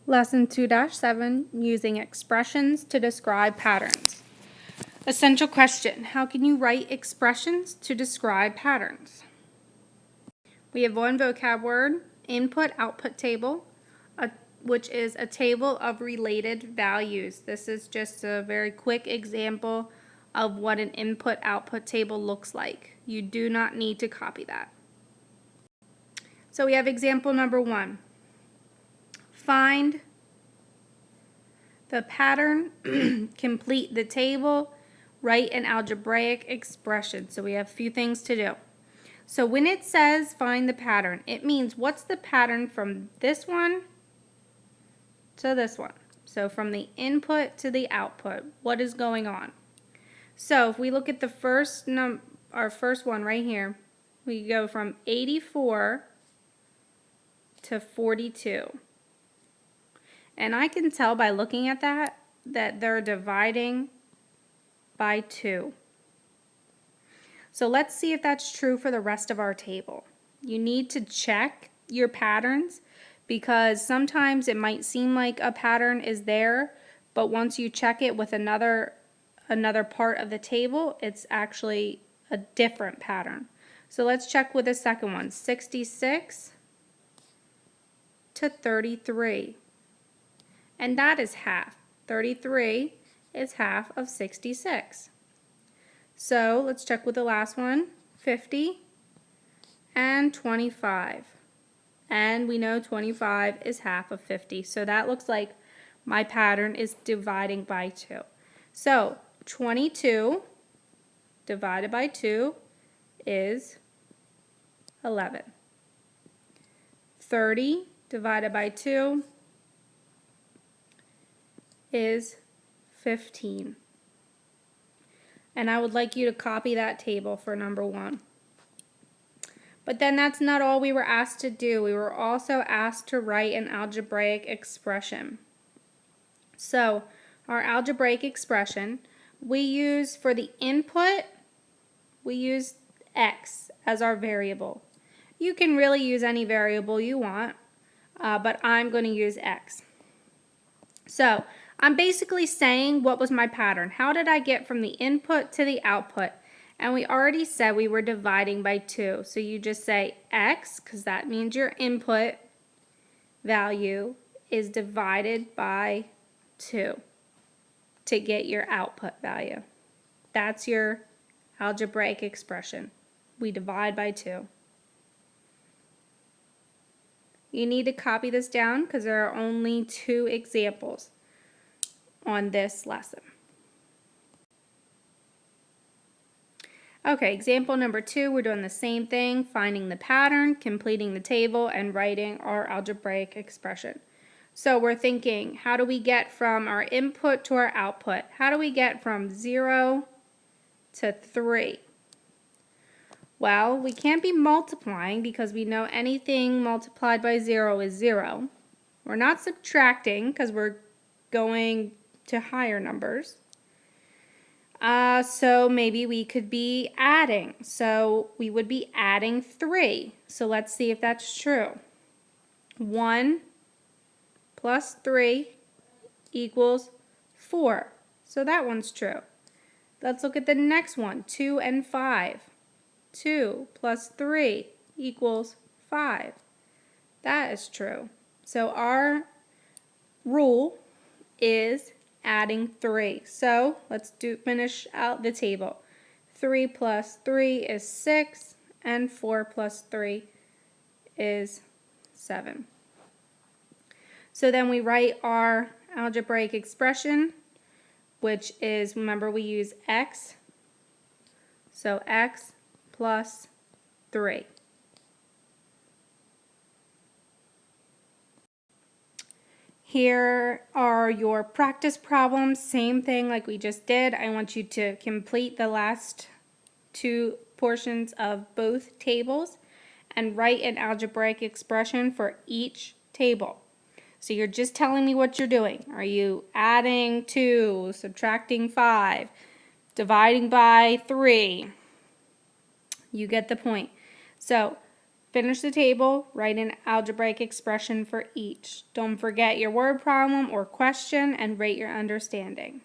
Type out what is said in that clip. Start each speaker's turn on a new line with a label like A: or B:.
A: Lesson 2-7, using expressions to describe patterns. Essential question, how can you write expressions to describe patterns? We have one vocab word, input-output table, which is a table of related values. This is just a very quick example of what an input-output table looks like. You do not need to copy that. So we have example number 1. Find the pattern, complete the table, write an algebraic expression. So we have a few things to do. So when it says find the pattern, it means what's the pattern from this one to this one. So from the input to the output, what is going on? So if we look at the first our first one right here, we go from 84 to 42. And I can tell by looking at that they're dividing by 2. So let's see if that's true for the rest of our table. You need to check your patterns because sometimes it might seem like a pattern is there, but once you check it with another part of the table, it's actually a different pattern. So let's check with the second one, 66 to 33. And that is half. 33 is half of 66. So let's check with the last one, 50 and 25. And we know 25 is half of 50. So that looks like my pattern is dividing by 2. So 22 divided by 2 is 11. 30 divided by 2 is 15. And I would like you to copy that table for number 1. But then that's not all we were asked to do. We were also asked to write an algebraic expression. So our algebraic expression, we use for the input, we use x as our variable. You can really use any variable you want, but I'm going to use x. So I'm basically saying what was my pattern. How did I get from the input to the output? And we already said we were dividing by 2. So you just say x, because that means your input value is divided by 2 to get your output value. That's your algebraic expression. We divide by 2. You need to copy this down because there are only 2 examples on this lesson. Okay, example number 2, we're doing the same thing, finding the pattern, completing the table, and writing our algebraic expression. So we're thinking, how do we get from our input to our output? How do we get from 0 to 3? Well, we can't be multiplying because we know anything multiplied by 0 is 0. We're not subtracting because we're going to higher numbers. So maybe we could be adding. So we would be adding 3. So let's see if that's true. 1 plus 3 equals 4. So that one's true. Let's look at the next one, 2 and 5. 2 plus 3 equals 5. That is true. So our rule is adding 3. So let's finish out the table. 3 plus 3 is 6, and 4 plus 3 is 7. So then we write our algebraic expression, which is, remember we use x, so x plus 3. Here are your practice problems, same thing like we just did. I want you to complete the last 2 portions of both tables and write an algebraic expression for each table. So you're just telling me what you're doing. Are you adding 2, subtracting 5, dividing by 3? You get the point. So Finish the table, write an algebraic expression for each. Don't forget your word problem or question, and rate your understanding.